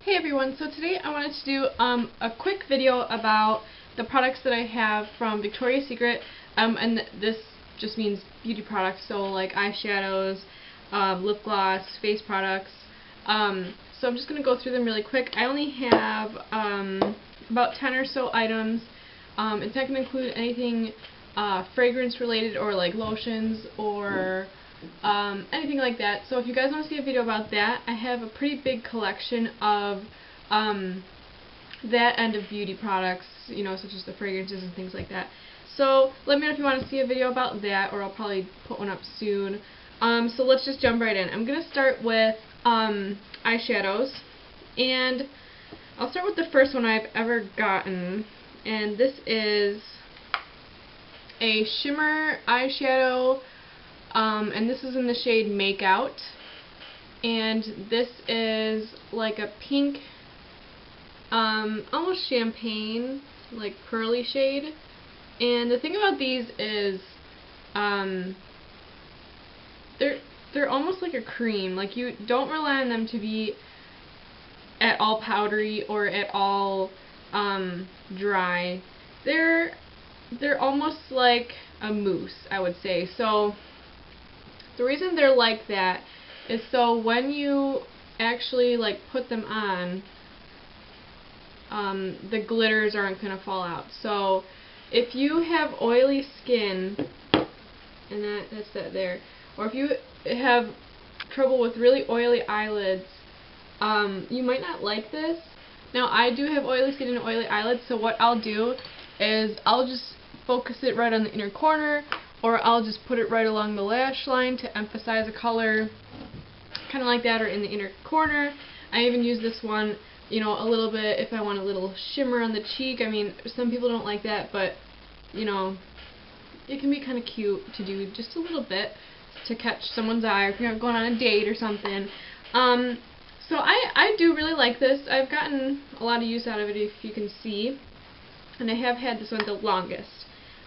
Hey everyone, so today I wanted to do a quick video about the products that I have from Victoria's Secret, and this just means beauty products, so like eyeshadows, lip gloss, face products. So I'm just going to go through them really quick. I only have about 10 or so items. It's not going to include anything fragrance related or like lotions or anything like that. So if you guys want to see a video about that, I have a pretty big collection of that end of beauty products, you know, such as the fragrances and things like that. So let me know if you want to see a video about that, or I'll probably put one up soon. So let's just jump right in. I'm going to start with eyeshadows, and I'll start with the first one I've ever gotten, and this is a shimmer eyeshadow. And this is in the shade Make Out, and this is like a pink, almost champagne, like pearly shade. And the thing about these is, they're almost like a cream. Like, you don't rely on them to be at all powdery or at all dry. They're almost like a mousse, I would say. So the reason they're like that is so when you actually like put them on, the glitters aren't going to fall out. So if you have oily skin, and that's that there, or if you have trouble with really oily eyelids, you might not like this. Now, I do have oily skin and oily eyelids, so what I'll do is I'll just focus it right on the inner corner, or I'll just put it right along the lash line to emphasize a color, kind of like that, or in the inner corner. I even use this one, you know, a little bit if I want a little shimmer on the cheek. I mean, some people don't like that, but, you know, it can be kind of cute to do just a little bit to catch someone's eye, or if you're going on a date or something. So I do really like this. I've gotten a lot of use out of it, if you can see, and I have had this one the longest.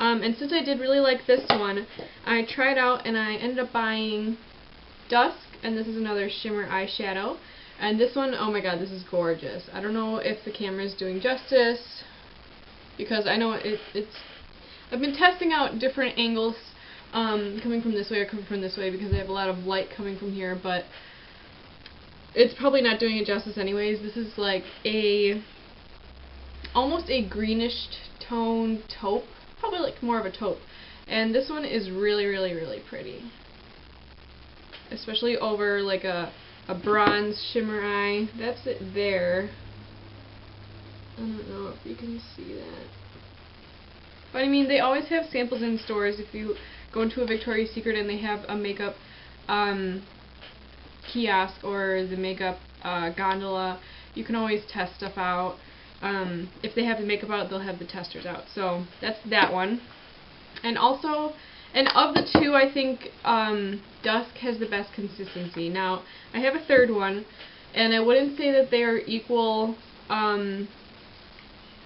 And since I did really like this one, I tried out and I ended up buying Dusk, and this is another shimmer eyeshadow. And this one, oh my god, this is gorgeous. I don't know if the camera is doing justice, because I know it's I've been testing out different angles, coming from this way or coming from this way, because I have a lot of light coming from here, but it's probably not doing it justice anyways. This is like almost a greenish tone taupe. Probably like more of a taupe. And this one is really, really, really pretty. Especially over like a bronze shimmer eye. That's it there. I don't know if you can see that. But I mean, they always have samples in stores. If you go into a Victoria's Secret and they have a makeup kiosk or the makeup gondola, you can always test stuff out. If they have the makeup out, they'll have the testers out. So that's that one. And also, and of the two, I think Dusk has the best consistency. Now, I have a third one, and I wouldn't say that they are equal among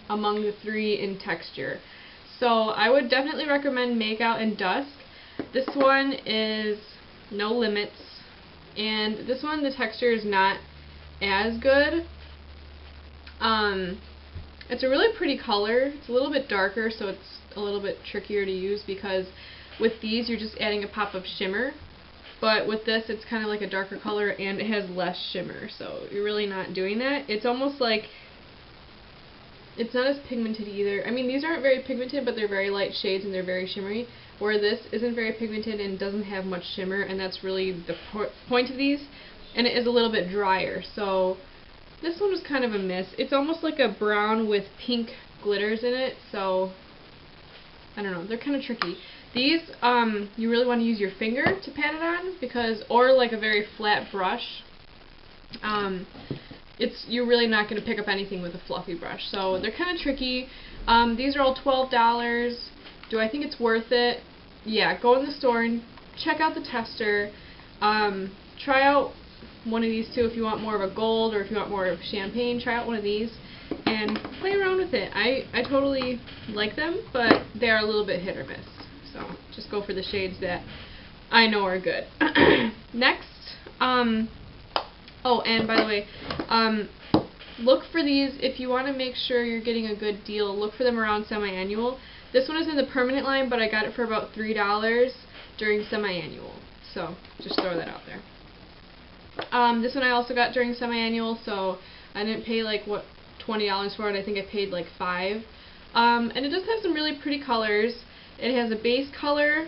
the three in texture. So I would definitely recommend Make Out and Dusk. This one is No Limits, and this one, the texture is not as good. It's a really pretty color. It's a little bit darker, so it's a little bit trickier to use, because with these you're just adding a pop of shimmer, but with this it's kind of like a darker color and it has less shimmer, so you're really not doing that. It's almost like it's not as pigmented either. I mean, these aren't very pigmented, but they're very light shades and they're very shimmery, where this isn't very pigmented and doesn't have much shimmer, and that's really the point of these, and it is a little bit drier. So this one was kind of a miss. It's almost like a brown with pink glitters in it, so I don't know. They're kind of tricky. These, you really want to use your finger to pat it on, because, or like a very flat brush. You're really not going to pick up anything with a fluffy brush, so they're kind of tricky. These are all $12. Do I think it's worth it? Yeah, go in the store and check out the tester. Try out one of these two if you want more of a gold, or if you want more of champagne. Try out one of these and play around with it. I totally like them, but they are a little bit hit or miss. So just go for the shades that I know are good. Next, oh, and by the way, look for these if you want to make sure you're getting a good deal. Look for them around semi-annual. This one is in the permanent line, but I got it for about $3 during semi-annual. So just throw that out there. This one I also got during semi-annual, so I didn't pay like what $20 for it. I think I paid like $5. And it does have some really pretty colors. It has a base color.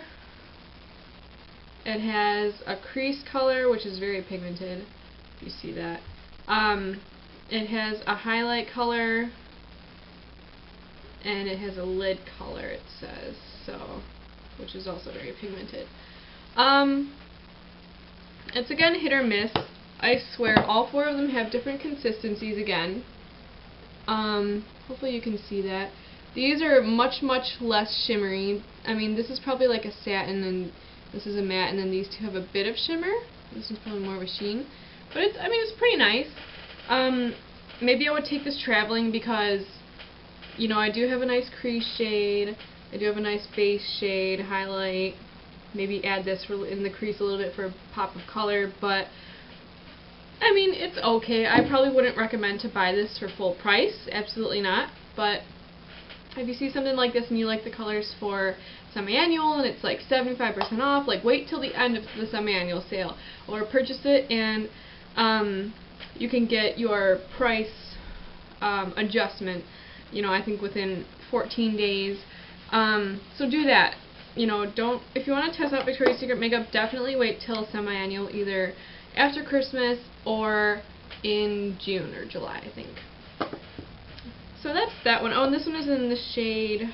It has a crease color, which is very pigmented. If you see that. It has a highlight color, and it has a lid color, it says, so, which is also very pigmented. It's again hit or miss. I swear all 4 of them have different consistencies again. Hopefully you can see that. These are much less shimmery. I mean, this is probably like a satin, and this is a matte, and then these two have a bit of shimmer. This is probably more of a sheen. But it's, I mean, it's pretty nice. Maybe I would take this traveling because, you know, I do have a nice crease shade. I do have a nice base shade, highlight. Maybe add this in the crease a little bit for a pop of color. But, I mean, it's okay. I probably wouldn't recommend to buy this for full price. Absolutely not. But if you see something like this and you like the colors for semi-annual and it's like 75% off, like wait till the end of the semi-annual sale or purchase it, and you can get your price adjustment, you know, I think within 14 days. So do that. You know, if you want to test out Victoria's Secret makeup, definitely wait till semi-annual, either after Christmas or in June or July, I think. So that's that one. Oh, and this one is in the shade,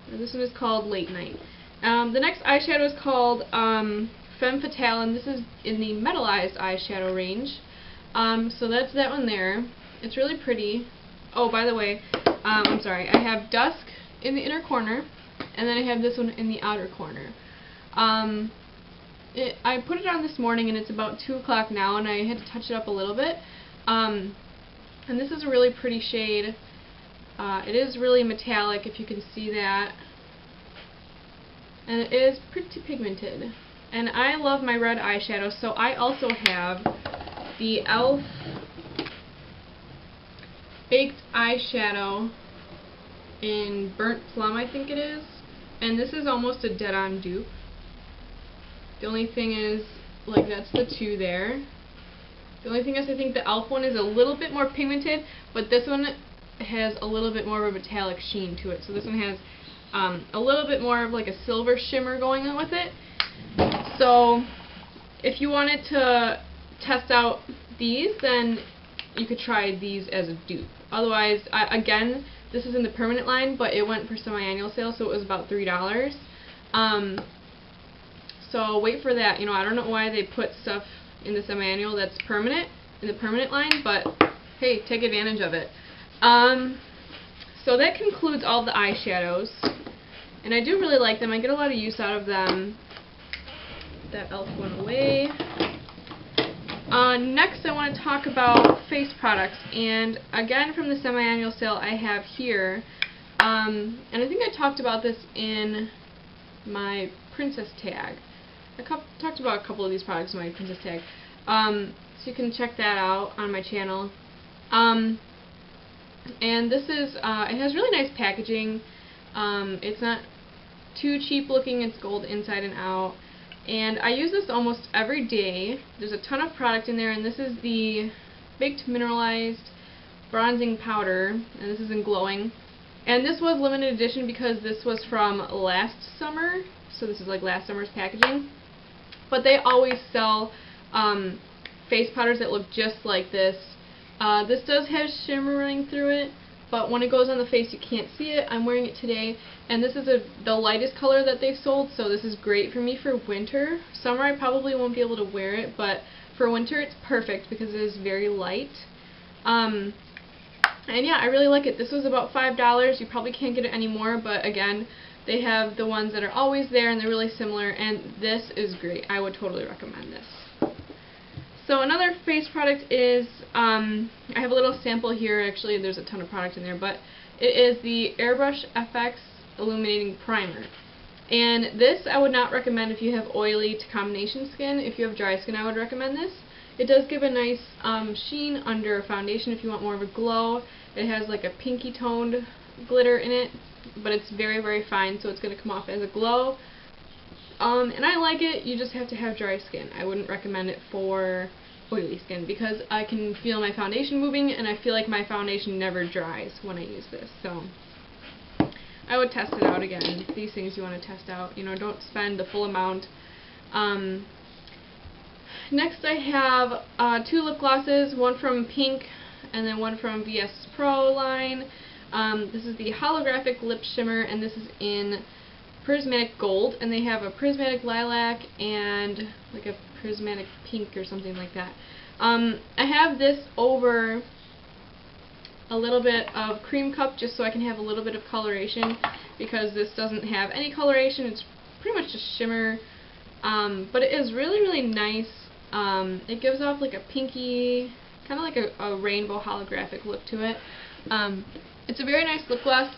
this one is called Late Night. The next eyeshadow is called Femme Fatale, and this is in the metallized eyeshadow range. So that's that one there. It's really pretty. Oh, by the way, I'm sorry, I have Dusk in the inner corner, and then I have this one in the outer corner. I put it on this morning, and it's about 2 o'clock now, and I had to touch it up a little bit. And this is a really pretty shade. It is really metallic, if you can see that. And it is pretty pigmented. And I love my red eyeshadow, so I also have the e.l.f. Baked Eyeshadow in Burnt Plum, I think it is. And this is almost a dead-on dupe. The only thing is, like, that's the 2 there. The only thing is, I think the e.l.f. one is a little bit more pigmented, but this one has a little bit more of a metallic sheen to it. So this one has a little bit more of like a silver shimmer going on with it. So if you wanted to test out these, then you could try these as a dupe. Otherwise, again, this is in the permanent line, but it went for semi-annual sale, so it was about $3. So wait for that. You know, I don't know why they put stuff in the semi-annual that's permanent, in the permanent line, but hey, take advantage of it. So that concludes all the eyeshadows, and I do really like them. I get a lot of use out of them. That e.l.f. went away. Next I want to talk about face products, and again from the semi-annual sale I have here, and I think I talked about this in my princess tag. I talked about a couple of these products in my princess tag, so you can check that out on my channel. And this is, it has really nice packaging. It's not too cheap looking, it's gold inside and out. And I use this almost every day. There's a ton of product in there, and this is the Baked Mineralized Bronzing Powder, and this is in Glowing. And this was limited edition because this was from last summer, so this is like last summer's packaging. But they always sell face powders that look just like this. This does have shimmering through it, but when it goes on the face you can't see it. I'm wearing it today, and this is the lightest color that they've sold, so this is great for me for winter. Summer I probably won't be able to wear it, but for winter it's perfect because it is very light. And yeah, I really like it. This was about $5. You probably can't get it anymore, but again, they have the ones that are always there, and they're really similar, and this is great. I would totally recommend this. So another face product is, I have a little sample here. Actually, there's a ton of product in there, but it is the Airbrush FX Illuminating Primer. And this I would not recommend if you have oily to combination skin. If you have dry skin, I would recommend this. It does give a nice sheen under foundation if you want more of a glow. It has like a pinky toned glitter in it, but it's very, very fine, so it's going to come off as a glow. And I like it. You just have to have dry skin. I wouldn't recommend it for oily skin because I can feel my foundation moving, and I feel like my foundation never dries when I use this. So I would test it out again. These things you want to test out. You know, don't spend the full amount. Next I have 2 lip glosses, one from Pink and then one from VS Pro line. This is the Holographic Lip Shimmer, and this is in Prismatic Gold, and they have a Prismatic Lilac and like a Prismatic Pink or something like that. I have this over a little bit of Cream Cup just so I can have a little bit of coloration, because this doesn't have any coloration. It's pretty much just shimmer, but it is really, really nice. It gives off like a pinky, kind of like a rainbow holographic look to it. It's a very nice lip gloss.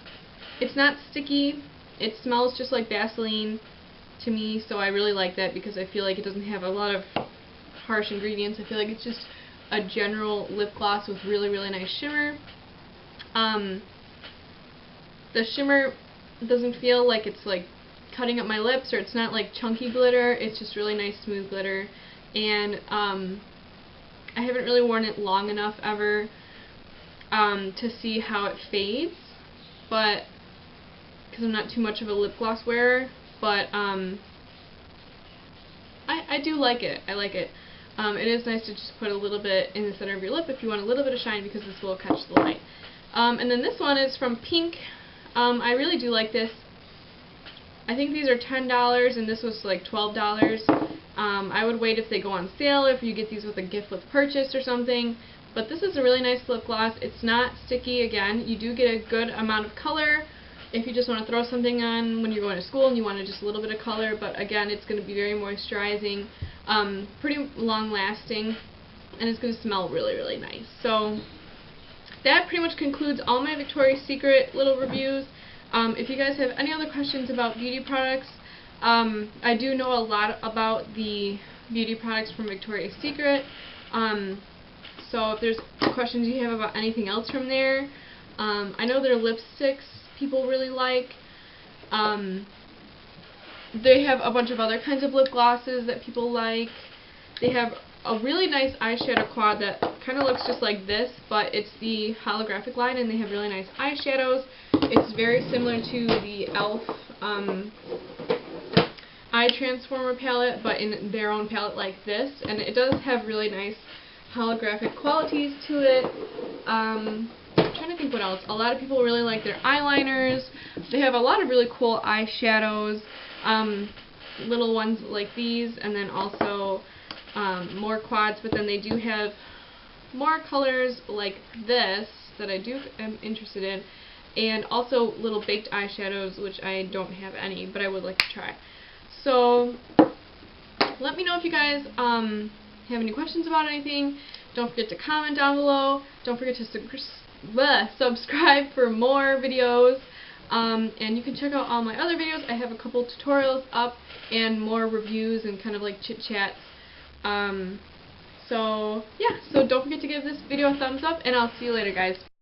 It's not sticky. It smells just like Vaseline to me, so I really like that because I feel like it doesn't have a lot of harsh ingredients. I feel like it's just a general lip gloss with really, really nice shimmer. The shimmer doesn't feel like it's like cutting up my lips, or it's not like chunky glitter. It's just really nice smooth glitter, and I haven't really worn it long enough ever to see how it fades, but because I'm not too much of a lip gloss wearer, but I do like it. I like it. It is nice to just put a little bit in the center of your lip if you want a little bit of shine, because this will catch the light. And then this one is from Pink. I really do like this. I think these are $10 and this was like $12. I would wait if they go on sale, if you get these with a gift with purchase or something. But this is a really nice lip gloss. It's not sticky. Again, you do get a good amount of color if you just want to throw something on when you're going to school and you want just a little bit of color. But again, it's going to be very moisturizing, pretty long lasting, and it's going to smell really, really nice. So that pretty much concludes all my Victoria's Secret little reviews. If you guys have any other questions about beauty products, I do know a lot about the beauty products from Victoria's Secret. So if there's questions you have about anything else from there, I know their lipsticks people really like. They have a bunch of other kinds of lip glosses that people like. They have a really nice eyeshadow quad that kind of looks just like this, but it's the holographic line, and they have really nice eyeshadows. It's very similar to the e.l.f. Eye Transformer palette, but in their own palette like this, and it does have really nice holographic qualities to it. I'm trying to think what else. A lot of people really like their eyeliners. They have a lot of really cool eyeshadows, little ones like these, and then also more quads, but then they do have more colors like this that I am interested in, and also little baked eyeshadows, which I don't have any, but I would like to try. So let me know if you guys have any questions about anything. Don't forget to comment down below. Don't forget to subscribe for more videos. And you can check out all my other videos. I have a couple tutorials up and more reviews and kind of like chit-chats. So yeah, so don't forget to give this video a thumbs up, and I'll see you later, guys.